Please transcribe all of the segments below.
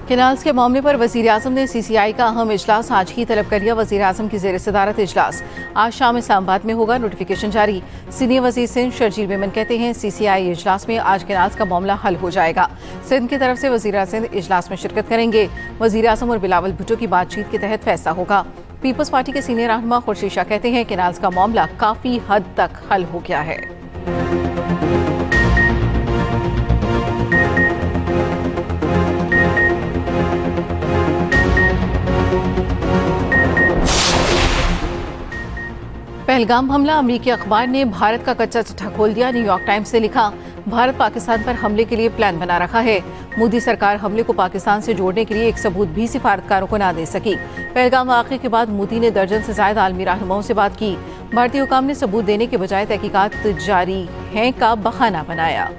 Canals के मामले पर वज़ीर-ए-आज़म ने CCI का अहम इजलास आज ही तलब कर लिया। वज़ीर-ए-आज़म की ज़ेर सदारत इजलास आज शाम इस्लामाबाद में होगा। नोटिफिकेशन जारी। सीनियर वज़ीर सिंध शर्जील मेमन कहते हैं CCI इजलास में आज केनाल्स का मामला हल हो जाएगा। सिंध की तरफ से वज़ीर सिंध इजलास में शिरकत करेंगे। वज़ीर-ए-आज़म और बिलावल भुट्टो की बातचीत के तहत फैसला होगा। पीपल्स पार्टी के सीनियर रहनुमा खुर्शीद शाह कहते हैं केनाल्स का मामला काफ़ी हद तक हल हो गया है। पहलगाम हमला, अमरीकी अखबार ने भारत का कच्चा चिट्ठा खोल दिया। न्यूयॉर्क टाइम्स ने लिखा, भारत पाकिस्तान पर हमले के लिए प्लान बना रखा है। मोदी सरकार हमले को पाकिस्तान से जोड़ने के लिए एक सबूत भी सिफारतकारों को ना दे सकी। पहलगाम वाक़े के बाद मोदी ने दर्जन से ज्यादा आलमी रहनुमाओं से बात की। भारतीय हुकाम ने सबूत देने के बजाय तहकीकात जारी हैं का बहाना बनाया।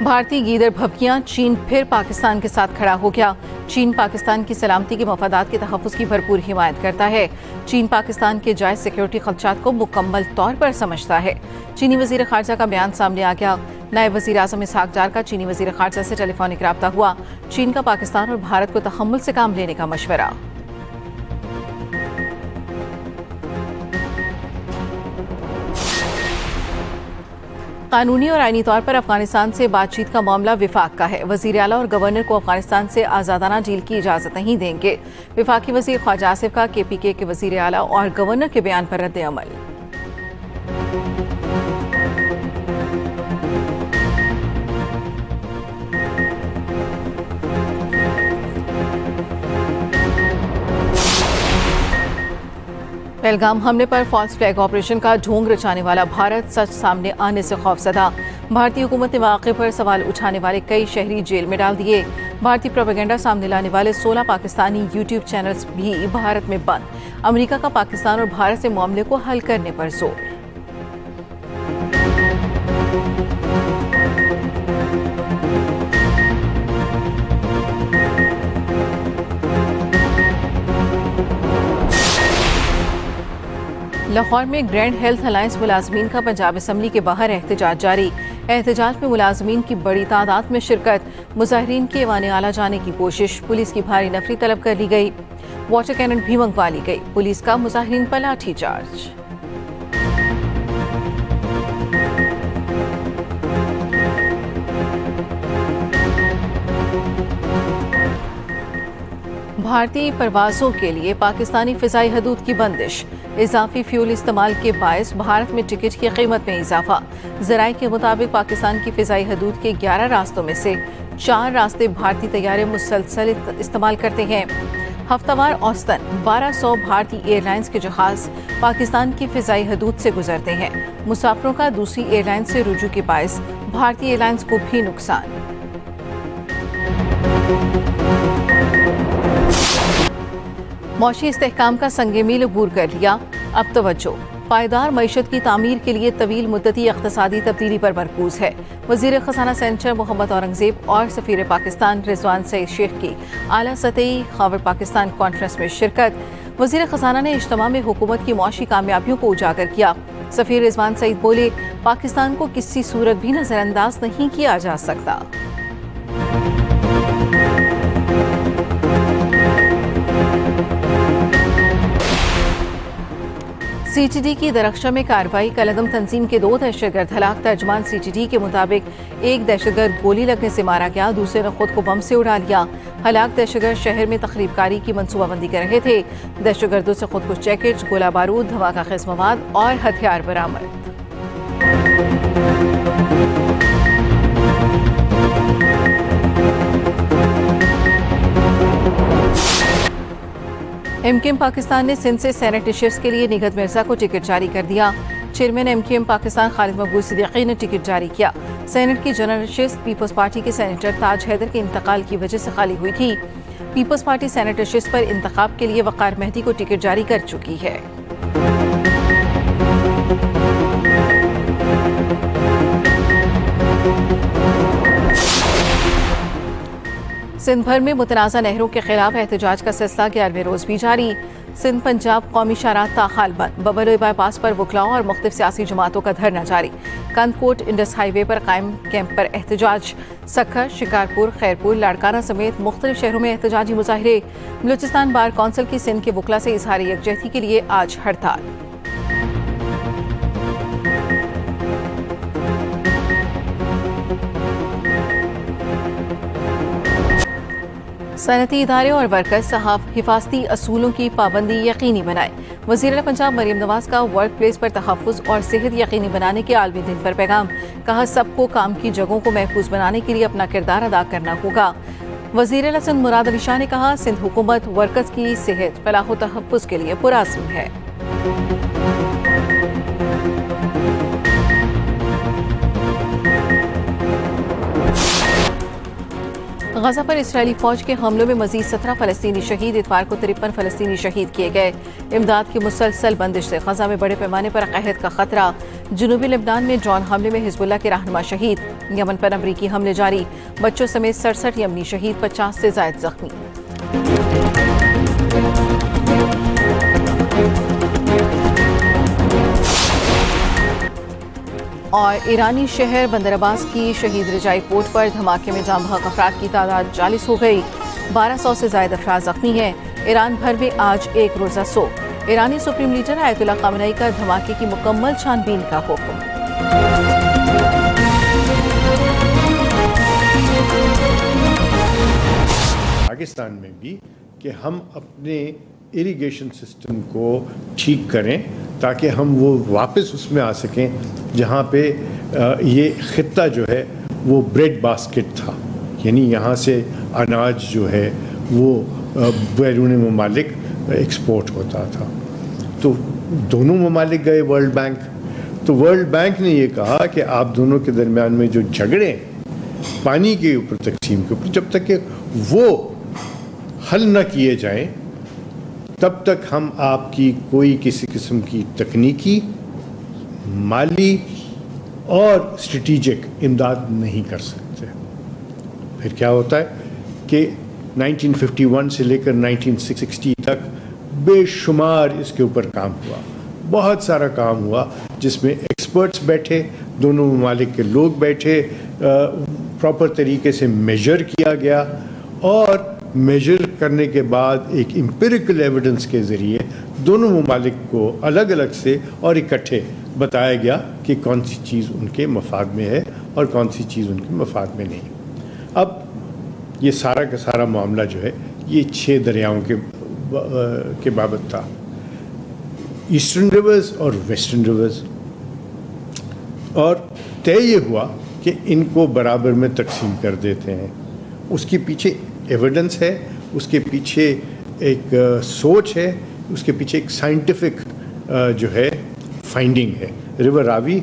भारतीय गीदड़ भभकियां, चीन फिर पाकिस्तान के साथ खड़ा हो गया। चीन पाकिस्तान की सलामती के मफादात के तहफ़्फ़ुज़ की भरपूर हिमायत करता है। चीन पाकिस्तान के जायज़ सिक्योरिटी ख़दशात को मुकम्मल तौर पर समझता है। चीनी वज़ीर ख़ारजा का बयान सामने आ गया। नायब वज़ीर आज़म इसहाक डार का चीनी वज़ीर ख़ारजा से टेलीफोनिक रब्ता हुआ। चीन का पाकिस्तान और भारत को तहम्मुल से काम लेने का मशवरा। कानूनी और आईनी तौर पर अफगानिस्तान से बातचीत का मामला विफाक का है। वज़ीर आला और गवर्नर को अफगानिस्तान से आज़ादाना डील की इजाज़त नहीं देंगे। विफाकी वज़ीर ख्वाजा आसिफ का KPK के वज़ीर आला और गवर्नर के बयान पर रद्द अमल। पहलगाम हमले पर फॉल्स फ्लैग ऑपरेशन का ढोंग रचाने वाला भारत, सच सामने आने से खौफजदा। भारतीय हुकूमत ने वाक़े पर सवाल उठाने वाले कई शहरी जेल में डाल दिए। भारतीय प्रोपेगेंडा सामने लाने वाले 16 पाकिस्तानी YouTube चैनल्स भी भारत में बंद। अमेरिका का पाकिस्तान और भारत से मामले को हल करने पर जोर। लाहौर में ग्रैंड हेल्थ अलायंस मुलाजमीन का पंजाब असम्बली के बाहर एहतजाज जारी। एहतजाज में मुलाजमीन की बड़ी तादाद में शिरकत। मुजाहिरीन के ऐवान आला जाने की कोशिश। पुलिस की भारी नफरी तलब कर ली गई। वाटर कैनन भी मंगवा ली गई। पुलिस का मुजाहिरीन पर लाठी चार्ज। भारतीय परवाज़ों के लिए पाकिस्तानी फ़िज़ाई हदूद की बंदिश। इजाफी फ्यूल इस्तेमाल के बायस भारत में टिकट की कीमत में इजाफा। ज़राए के मुताबिक पाकिस्तान की फ़िज़ाई हदूद के 11 रास्तों में से 4 रास्ते भारतीय तैयारे मुसलसल इस्तेमाल करते हैं। हफ्तावार औसतन 1200 भारतीय एयरलाइंस के जहाज़ पाकिस्तान की फ़िज़ाई हदूद से गुजरते हैं। मुसाफिरों का दूसरी एयरलाइन से रुजू के बायस भारतीय एयरलाइंस को भी नुकसान। मौशी इस्तेहकाम का संगे मील अबूर कर लिया। अब तवज्जो, पायदार मईशत की तामीर के लिए तवील मुद्दती इक़्तिसादी तब्दीली पर मरकूज है। वज़ीर ख़ज़ाना सेनेटर मोहम्मद औरंगज़ेब और सफ़ीर पाकिस्तान रिजवान सईद शेख की आला सतही खबर पाकिस्तान कॉन्फ्रेंस में शिरकत। वज़ीर ख़ज़ाना ने इज्तिमा में हुकूमत की मुआशी कामयाबियों को उजागर किया। सफ़ीर रिजवान सईद बोले, पाकिस्तान को किसी सूरत भी नज़रअंदाज नहीं किया जा सकता। CTD की दरख्शा में कार्रवाई। कलदम तंजीम के 2 दहशतगर्द हलाक। तर्जमान CTD के मुताबिक एक दहशतगर्द गोली लगने से मारा गया, दूसरे ने खुद को बम से उड़ा लिया। हलाक दहशतगर्द शहर में तकरीबकारी की मनसूबाबंदी कर रहे थे। दहशतगर्दों से खुद को जैकेट, गोला बारूद, धमाका खेज मवाद और हथियार बरामद। MKM पाकिस्तान ने सिंध से सेनेट नशिस्त के लिए निगहत मिर्जा को टिकट जारी कर दिया। चेयरमैन MKM पाकिस्तान खालिद मकबूल सिद्दीकी ने टिकट जारी किया। सेनेट की जनरल नशिस्त पीपल्स पार्टी के सेनेटर ताज हैदर के इंतकाल की वजह से खाली हुई थी। पीपल्स पार्टी सेनेट नशिस्त पर इंतखाब के लिए वक़ार मेहदी को टिकट जारी कर चुकी है। सिंध भर में मुतनाज़ा नहरों के खिलाफ एहतजाज का सिलसिला 11वें रोज भी जारी। सिंध पंजाब कौमी शाहराह ताहाल बंद, बबलोई बाईपास पर वकलाओं और मुख्तलिफ सियासी जमातों का धरना जारी। कंदकोट इंडस हाईवे पर कायम कैंप पर एहतजाज। सखर, शिकारपुर, खैरपुर, लाड़काना समेत मुख्तलिफ शहरों में एहतजाजी मुजाहिरे। बलूचिस्तान बार कौंसिल की सिंध के वकला से इजहार यकजहती के लिए आज हड़ताल। सनती इदारे और वर्कर्स हिफाजती असूलों की पाबंदी यकीनी बनाए। वज़ीर पंजाब मरीम नवाज का वर्क प्लेस पर तहफ़्फ़ुज़ और सेहत यकीनी बनाने के आलमी दिन पर पैगाम। कहा, सबको काम की जगहों को महफूज बनाने के लिए अपना किरदार अदा करना होगा। वज़ीर सिंध मुराद अली शाह ने कहा, सिंध हुकूमत वर्कर्स की सेहत, फलाह व तहफ़्फ़ुज़ के लिए पुरअज़्म है। गजा पर इस्राएली फौज के हमलों में मजीद 17 फलस्तीनी शहीद। इतवार को 53 फलस्तीनी शहीद किए गए। इमदाद की मुसलसल बंदिश से गजा में बड़े पैमाने पर कहत का खतरा। जनूबी लेबनान में ड्रोन हमले में हिजबुल्लाह के रहनुमा शहीद। यमन पर अमरीकी हमले जारी। बच्चों समेत 67 यमनी शहीद, 50 से जायद जख्मी। और ईरानी शहर बंदर अब्बास की शहीद रजाई पोर्ट पर धमाके में जाम बहक अफराद की तादाद 40 हो गई। 1200 से ज्यादा अफराद जख्मी हैं। ईरान भर में आज एक रोजा सोग। ईरानी सुप्रीम लीडर आयतुल्लाह खामेनी का धमाके की मुकम्मल छानबीन का हुक्म। पाकिस्तान में भी कि हम अपने इरिगेशन सिस्टम को ठीक करें ताकि हम वो वापस उसमें आ सकें जहाँ पे ये ख़ित्ता जो है वो ब्रेड बास्केट था, यानी यहाँ से अनाज जो है वो बैरून ममालिक एक्सपोर्ट होता था। तो दोनों ममालिक गए वर्ल्ड बैंक, तो वर्ल्ड बैंक ने ये कहा कि आप दोनों के दरमियान में जो झगड़े पानी के ऊपर, तकसीम के ऊपर, जब तक कि वो हल न किए जाएं तब तक हम आपकी कोई किसी किस्म की तकनीकी, माली और स्ट्रेटेजिक इमदाद नहीं कर सकते। फिर क्या होता है कि 1951 से लेकर 1960 तक बेशुमार इसके ऊपर काम हुआ, बहुत सारा काम हुआ जिसमें एक्सपर्ट्स बैठे, दोनों ममालिक के लोग बैठे, प्रॉपर तरीके से मेजर किया गया और मेजर करने के बाद एक एम्पिरिकल एविडेंस के ज़रिए दोनों ममालिक को अलग अलग से और इकट्ठे बताया गया कि कौन सी चीज़ उनके मफाद में है और कौन सी चीज़ उनके मफाद में नहीं। अब ये सारा का सारा मामला जो है ये 6 दरियाओं के बाबत था, ईस्टर्न रिवर्स और वेस्टर्न रिवर्स, और तय ये हुआ कि इनको बराबर में तकसीम कर देते हैं। उसके पीछे एविडेंस है, उसके पीछे एक सोच है, उसके पीछे एक साइंटिफिक जो है फाइंडिंग है। रिवर रावी,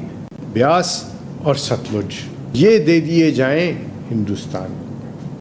ब्यास और सतलुज ये दे दिए जाएं हिंदुस्तान